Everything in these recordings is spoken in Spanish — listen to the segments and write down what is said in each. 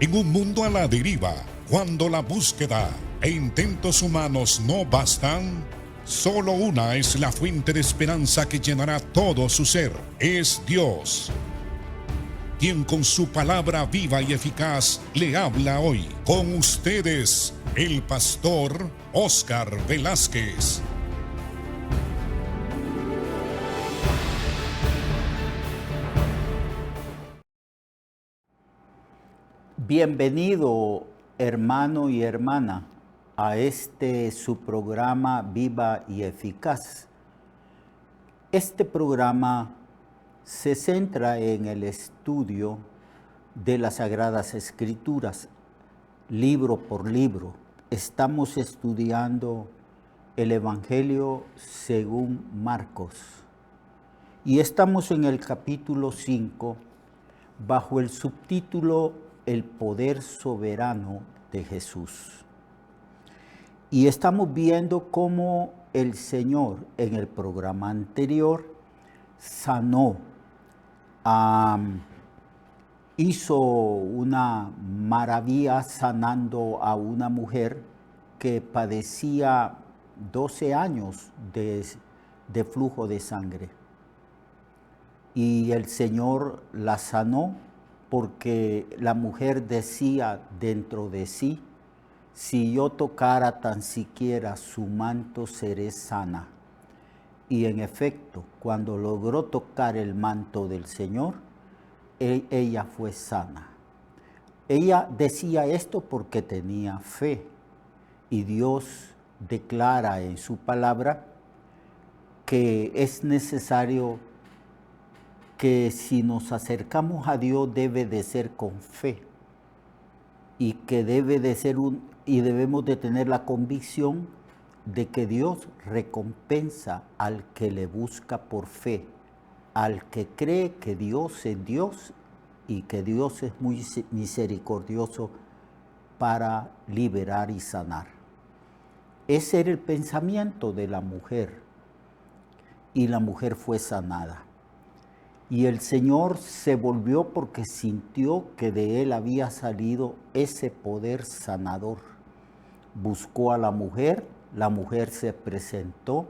En un mundo a la deriva, cuando la búsqueda e intentos humanos no bastan, solo una es la fuente de esperanza que llenará todo su ser. Es Dios, quien con su palabra viva y eficaz le habla hoy. Con ustedes, el pastor Óscar Velázquez. Bienvenido, hermano y hermana, a su programa Viva y Eficaz. Este programa se centra en el estudio de las Sagradas Escrituras, libro por libro. Estamos estudiando el Evangelio según Marcos y estamos en el capítulo 5 bajo el subtítulo El poder soberano de Jesús. Y estamos viendo cómo el Señor en el programa anterior sanó, hizo una maravilla sanando a una mujer que padecía 12 años de flujo de sangre. Y el Señor la sanó porque la mujer decía dentro de sí, si yo tocara tan siquiera su manto, seré sana. Y en efecto, cuando logró tocar el manto del Señor, ella fue sana. Ella decía esto porque tenía fe. Y Dios declara en su palabra que es necesario que si nos acercamos a Dios debe de ser con fe y que debemos de tener la convicción de que Dios recompensa al que le busca por fe, al que cree que Dios es Dios y que Dios es muy misericordioso para liberar y sanar. Ese era el pensamiento de la mujer y la mujer fue sanada. Y el Señor se volvió porque sintió que de él había salido ese poder sanador. Buscó a la mujer se presentó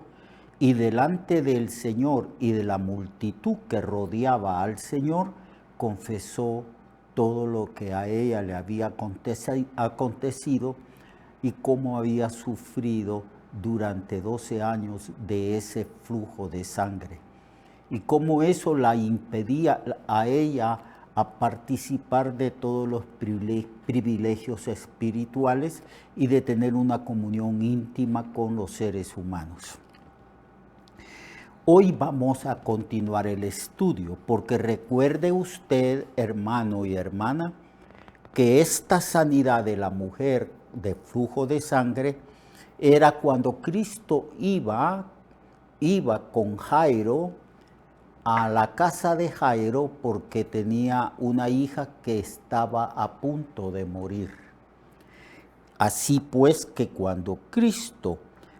y delante del Señor y de la multitud que rodeaba al Señor, confesó todo lo que a ella le había acontecido y cómo había sufrido durante 12 años de ese flujo de sangre. Y cómo eso la impedía a ella a participar de todos los privilegios espirituales y de tener una comunión íntima con los seres humanos. Hoy vamos a continuar el estudio, porque recuerde usted, hermano y hermana, que esta sanidad de la mujer de flujo de sangre era cuando Cristo iba con Jairo a la casa de Jairo porque tenía una hija que estaba a punto de morir. Así pues que cuando Cristo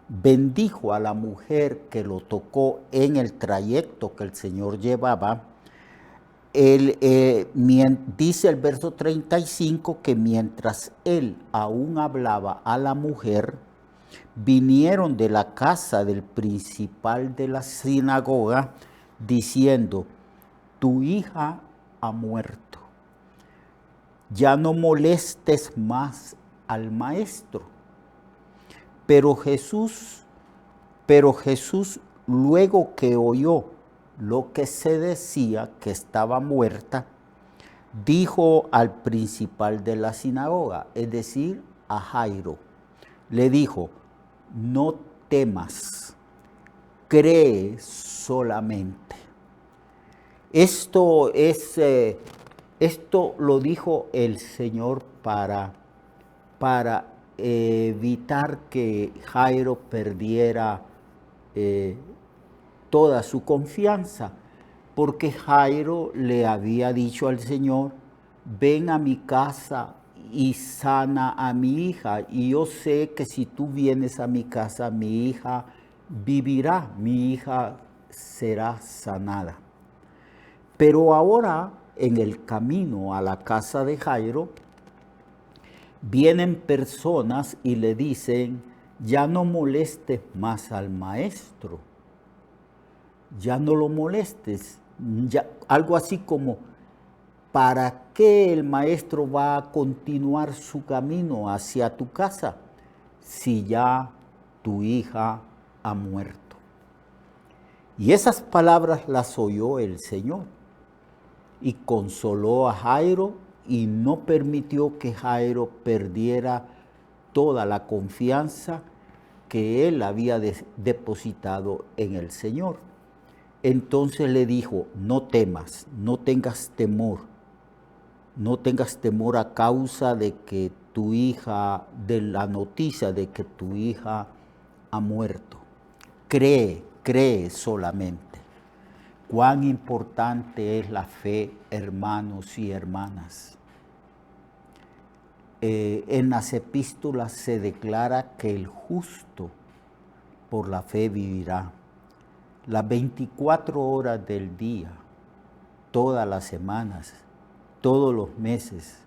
bendijo a la mujer que lo tocó en el trayecto que el Señor llevaba, dice el verso 35 que mientras él aún hablaba a la mujer, vinieron de la casa del principal de la sinagoga diciendo, tu hija ha muerto, ya no molestes más al maestro. Pero Jesús, luego que oyó lo que se decía que estaba muerta, dijo al principal de la sinagoga, es decir, a Jairo, le dijo, no temas, cree solamente. Esto lo dijo el Señor para evitar que Jairo perdiera toda su confianza, porque Jairo le había dicho al Señor, ven a mi casa y sana a mi hija, y yo sé que si tú vienes a mi casa, mi hija vivirá, mi hija será sanada. Pero ahora, en el camino a la casa de Jairo, Vienen personas y le dicen, ya no molestes más al maestro, ya no lo molestes. Ya, algo así como, ¿para qué el maestro va a continuar su camino hacia tu casa si ya tu hija ha muerto? Y esas palabras las oyó el Señor y consoló a Jairo y no permitió que Jairo perdiera toda la confianza que él había depositado en el Señor. Entonces le dijo, no temas, no tengas temor a causa de que tu hija, de la noticia de que tu hija ha muerto. Cree solamente. Cuán importante es la fe, hermanos y hermanas. En las epístolas se declara que el justo por la fe vivirá. Las 24 horas del día, todas las semanas, todos los meses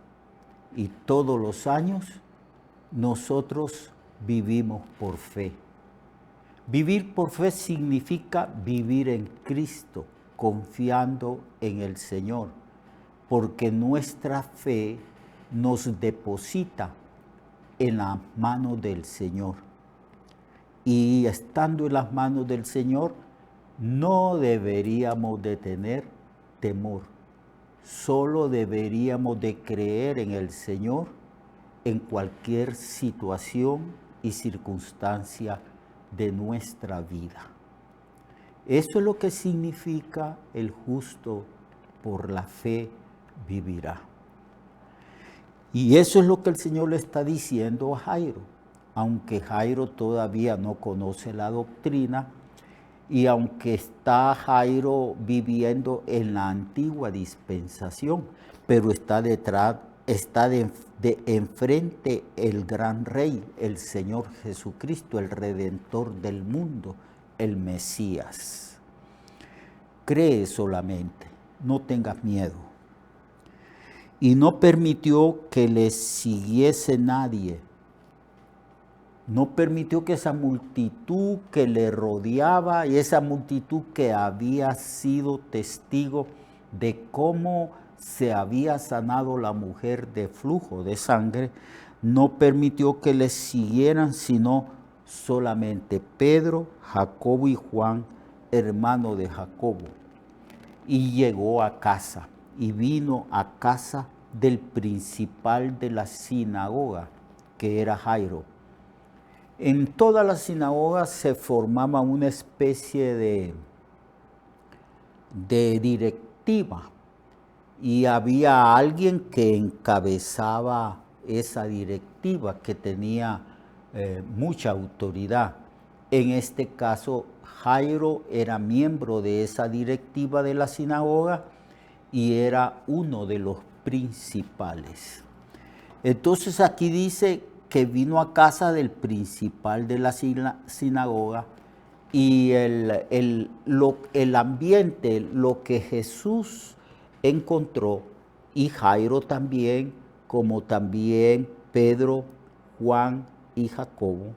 y todos los años, nosotros vivimos por fe. Vivir por fe significa vivir en Cristo, confiando en el Señor, porque nuestra fe nos deposita en las manos del Señor. Y estando en las manos del Señor, no deberíamos de tener temor, solo deberíamos de creer en el Señor en cualquier situación y circunstancia de nuestra vida. Eso es lo que significa el justo por la fe vivirá. Y eso es lo que el Señor le está diciendo a Jairo, aunque Jairo todavía no conoce la doctrina y aunque está Jairo viviendo en la antigua dispensación, pero está detrás, enfrente el gran Rey, el Señor Jesucristo, el Redentor del mundo, el Mesías. Cree solamente, no tengas miedo. Y no permitió que le siguiese nadie. No permitió que esa multitud que le rodeaba y esa multitud que había sido testigo de cómo se había sanado la mujer de flujo de sangre, no permitió que le siguieran, sino solamente Pedro, Jacobo y Juan, hermano de Jacobo. Y llegó a casa y vino a casa del principal de la sinagoga, que era Jairo. En todas las sinagogas se formaba una especie de directiva y había alguien que encabezaba esa directiva, que tenía mucha autoridad. En este caso, Jairo era miembro de esa directiva de la sinagoga y era uno de los principales. Entonces aquí dice que vino a casa del principal de la sinagoga y el ambiente, lo que Jesús encontró, y Jairo también, como también Pedro, Juan y Jacobo,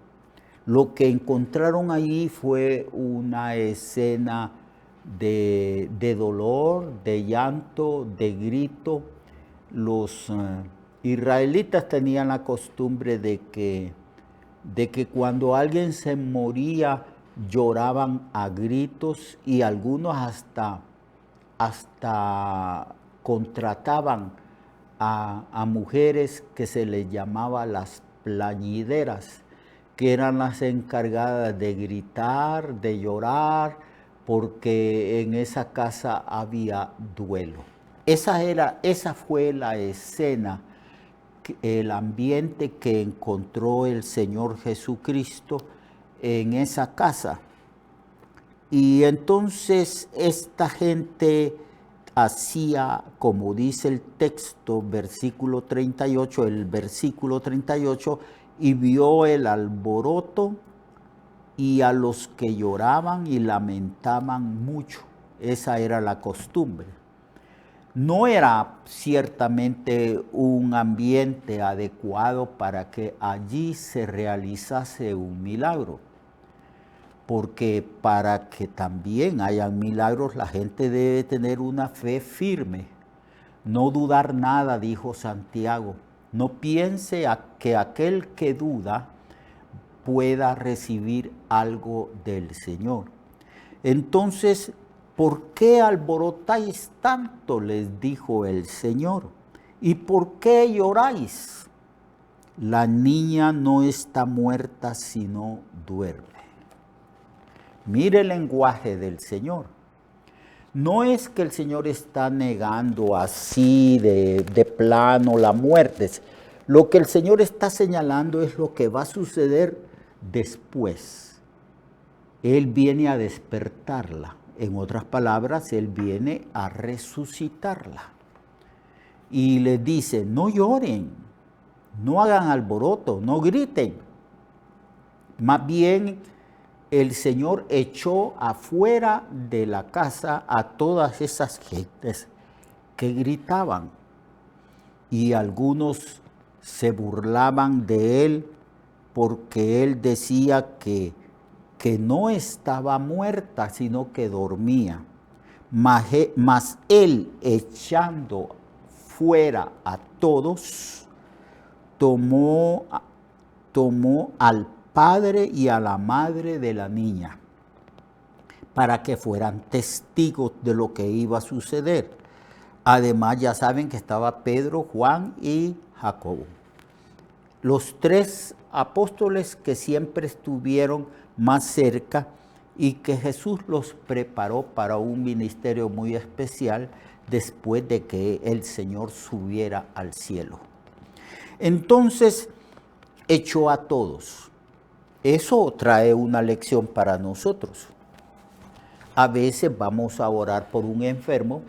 lo que encontraron allí fue una escena de dolor, de llanto, de grito. Los israelitas tenían la costumbre de que cuando alguien se moría lloraban a gritos y algunos hasta contrataban a mujeres que se les llamaba las plañideras, que eran las encargadas de gritar, de llorar, porque en esa casa había duelo. Esa fue la escena, el ambiente que encontró el Señor Jesucristo en esa casa. Y entonces esta gente hacía, como dice el texto, versículo 38, y vio el alboroto y a los que lloraban y lamentaban mucho. Esa era la costumbre. No era ciertamente un ambiente adecuado para que allí se realizase un milagro, porque para que también hayan milagros la gente debe tener una fe firme, no dudar nada, dijo Santiago. No piense que aquel que duda pueda recibir algo del Señor. Entonces, ¿por qué alborotáis tanto?, les dijo el Señor. ¿Y por qué lloráis? La niña no está muerta, sino duerme. Mire el lenguaje del Señor. No es que el Señor está negando así de plano la muerte. Lo que el Señor está señalando es lo que va a suceder después. Él viene a despertarla. En otras palabras, Él viene a resucitarla. Y les dice, no lloren, no hagan alboroto, no griten. Más bien, el Señor echó afuera de la casa a todas esas gentes que gritaban. Y algunos se burlaban de Él porque Él decía que no estaba muerta, sino que dormía. Mas Él, echando fuera a todos, tomó al padre y a la madre de la niña para que fueran testigos de lo que iba a suceder. Además, ya saben que estaba Pedro, Juan y Jacobo. Los tres apóstoles que siempre estuvieron más cerca y que Jesús los preparó para un ministerio muy especial después de que el Señor subiera al cielo. Entonces, echó a todos. Eso trae una lección para nosotros. A veces vamos a orar por un enfermo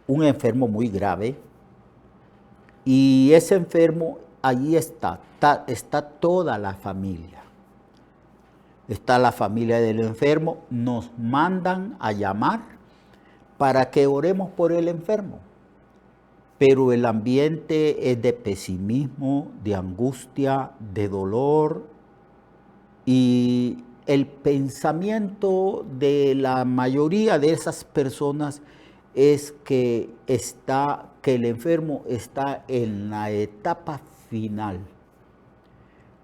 muy grave, y ese enfermo, allí está toda la familia. Está la familia del enfermo, nos mandan a llamar para que oremos por el enfermo. Pero el ambiente es de pesimismo, de angustia, de dolor, y el pensamiento de la mayoría de esas personas es que el enfermo está en la etapa final.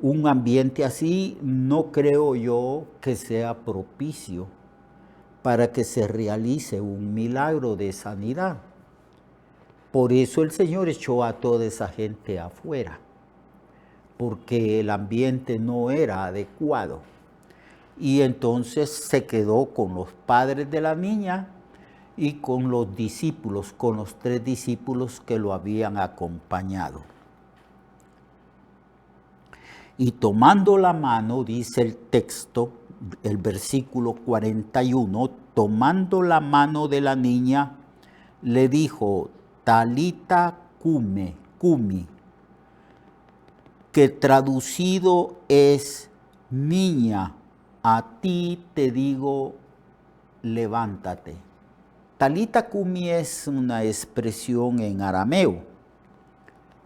Un ambiente así no creo yo que sea propicio para que se realice un milagro de sanidad. Por eso el Señor echó a toda esa gente afuera, porque el ambiente no era adecuado. Y entonces se quedó con los padres de la niña y con los discípulos, con los 3 discípulos que lo habían acompañado. Y tomando la mano, dice el texto, el versículo 41, tomando la mano de la niña, le dijo, Talita cumi, que traducido es, niña, a ti te digo, levántate. Talita cumi es una expresión en arameo.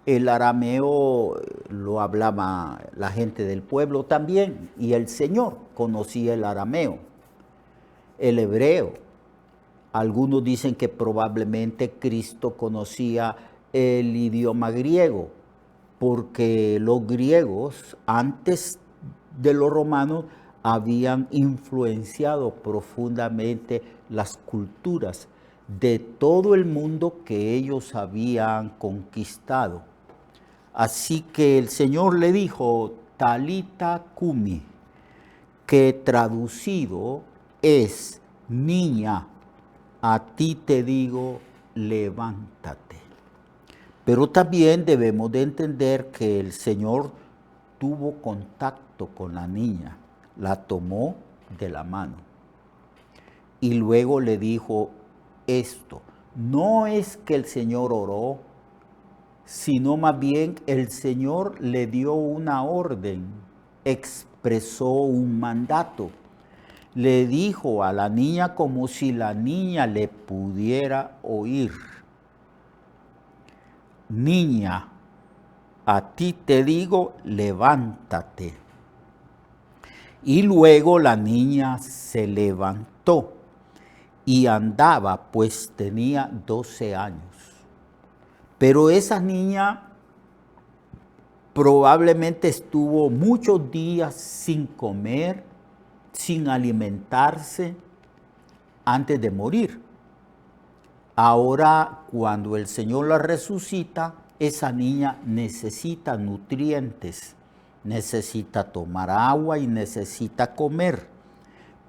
El arameo lo hablaba la gente del pueblo también, y el Señor conocía el arameo, el hebreo. Algunos dicen que probablemente Cristo conocía el idioma griego, porque los griegos, antes de los romanos, habían influenciado profundamente las culturas de todo el mundo que ellos habían conquistado. Así que el Señor le dijo, Talita cumi, que traducido es, niña, a ti te digo, levántate. Pero también debemos de entender que el Señor tuvo contacto con la niña, la tomó de la mano y luego le dijo esto. No es que el Señor oró, sino más bien el Señor le dio una orden, expresó un mandato. Le dijo a la niña como si la niña le pudiera oír. niña, a ti te digo, levántate. Y luego la niña se levantó y andaba, pues tenía 12 años. Pero esa niña probablemente estuvo muchos días sin comer, sin alimentarse, antes de morir. Ahora, cuando el Señor la resucita, esa niña necesita nutrientes, necesita tomar agua y necesita comer,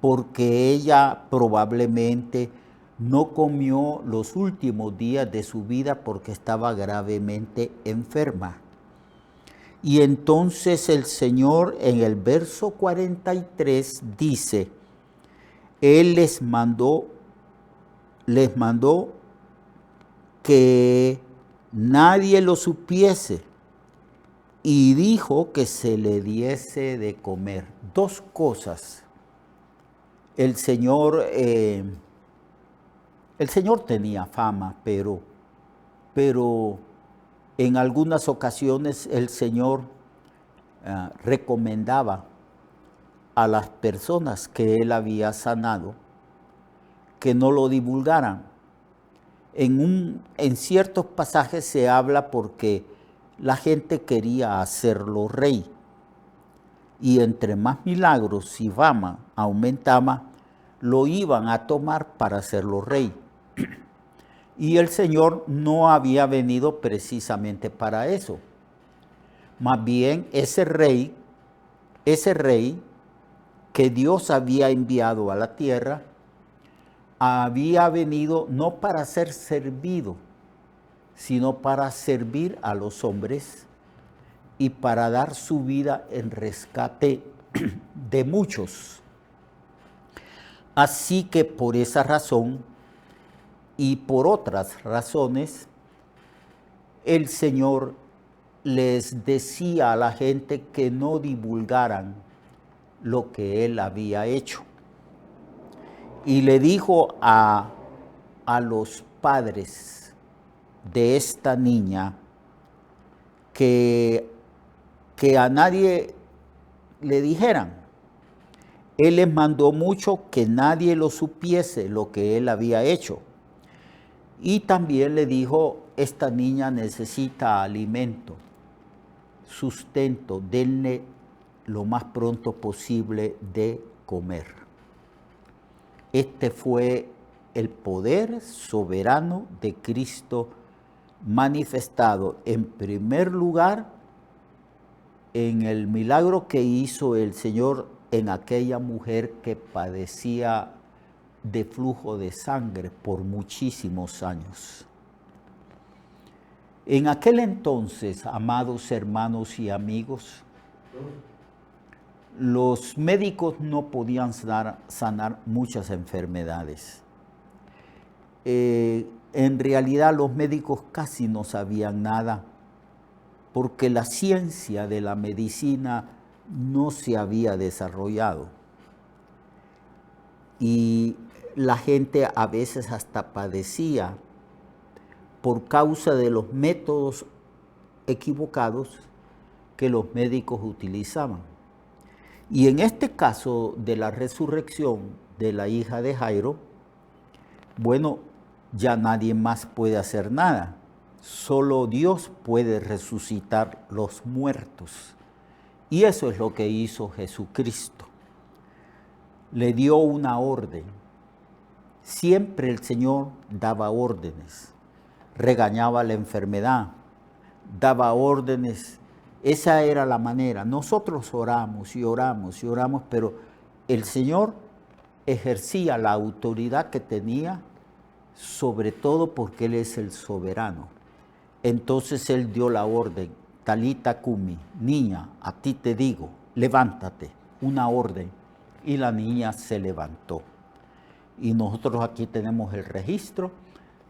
porque ella probablemente no comió los últimos días de su vida porque estaba gravemente enferma. Y entonces el Señor en el verso 43 dice, Él les mandó que nadie lo supiese y dijo que se le diese de comer. Dos cosas. El Señor tenía fama, pero en algunas ocasiones el Señor recomendaba a las personas que Él había sanado que no lo divulgaran. En ciertos pasajes se habla porque la gente quería hacerlo rey. Y entre más milagros y fama aumentaba, lo iban a tomar para hacerlo rey. Y el Señor no había venido precisamente para eso. Más bien ese rey que Dios había enviado a la tierra, había venido no para ser servido, sino para servir a los hombres y para dar su vida en rescate de muchos. Así que por esa razón y por otras razones, el Señor les decía a la gente que no divulgaran lo que Él había hecho. Y le dijo a los padres de esta niña que a nadie le dijeran. Él les mandó mucho que nadie lo supiese lo que Él había hecho. Y también le dijo, esta niña necesita alimento, sustento, denle lo más pronto posible de comer. Este fue el poder soberano de Cristo manifestado en primer lugar en el milagro que hizo el Señor en aquella mujer que padecía de flujo de sangre por muchísimos años. En aquel entonces, amados hermanos y amigos, los médicos no podían sanar muchas enfermedades. En realidad los médicos casi no sabían nada, porque la ciencia de la medicina no se había desarrollado. Y la gente a veces hasta padecía por causa de los métodos equivocados que los médicos utilizaban. Y en este caso de la resurrección de la hija de Jairo, bueno, ya nadie más puede hacer nada. Solo Dios puede resucitar los muertos. Y eso es lo que hizo Jesucristo. Le dio una orden. Siempre el Señor daba órdenes. Regañaba la enfermedad, daba órdenes. Esa era la manera. Nosotros oramos y oramos y oramos, pero el Señor ejercía la autoridad que tenía, sobre todo porque Él es el soberano. Entonces Él dio la orden, Talita Cumi, niña, a ti te digo, levántate, una orden. Y la niña se levantó. Y nosotros aquí tenemos el registro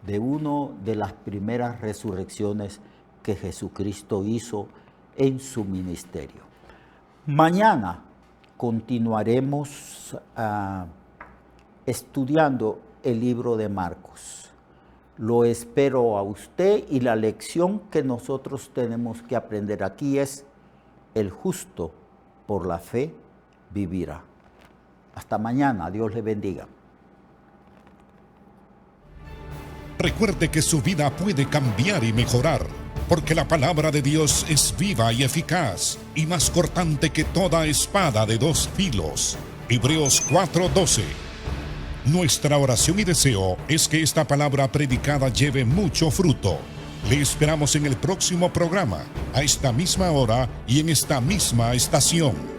de una de las primeras resurrecciones que Jesucristo hizo en su ministerio. Mañana continuaremos estudiando el libro de Marcos. Lo espero a usted y la lección que nosotros tenemos que aprender aquí es: el justo por la fe vivirá. Hasta mañana, Dios le bendiga. Recuerde que su vida puede cambiar y mejorar, porque la palabra de Dios es viva y eficaz, y más cortante que toda espada de dos filos. Hebreos 4:12. Nuestra oración y deseo es que esta palabra predicada lleve mucho fruto. Le esperamos en el próximo programa, a esta misma hora y en esta misma estación.